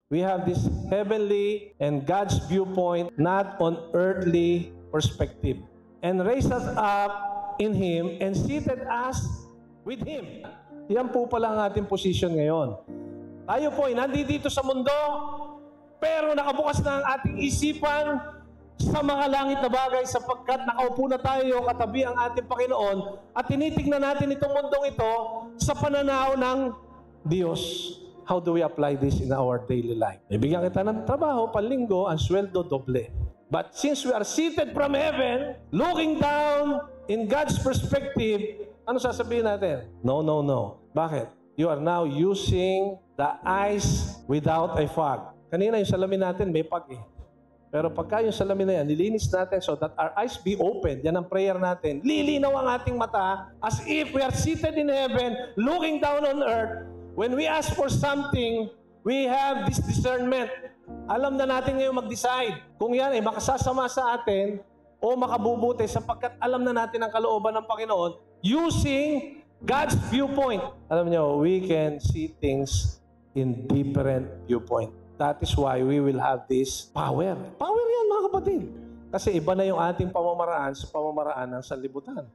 We have this heavenly and God's viewpoint, not on earthly perspective. And raised us up in Him and seated us with Him. Yan po pala ang ating position ngayon. Tayo po ay nandito sa mundo, pero nakabukas na ang ating isipan sa mga langit na bagay sapagkat nakaupo na tayo katabi ang ating Panginoon at tinitignan natin itong mundong ito sa pananaw ng Diyos. How do we apply this in our daily life? Ibigyan kita ng trabaho, panlinggo, ang sweldo doble. But since we are seated from heaven, looking down in God's perspective, ano sasabihin natin? No, no, no. Bakit? You are now using the eyes without a fog. Kanina yung salamin natin may fog eh. Pero pagka yung salamin na yan, nilinis natin so that our eyes be open. Yan ang prayer natin. Lilinaw ang ating mata as if we are seated in heaven, looking down on earth. When we ask for something, we have this discernment. Alam na natin ngayon mag-decide kung yan ay makasasama sa atin o makabubuti sapagkat alam na natin ang kalooban ng Panginoon using God's viewpoint. Alam niyo, we can see things in different viewpoint. That is why we will have this power. Power yan mga kapatid. Kasi iba na yung ating pamamaraan sa pamamaraan ng sanlibutan.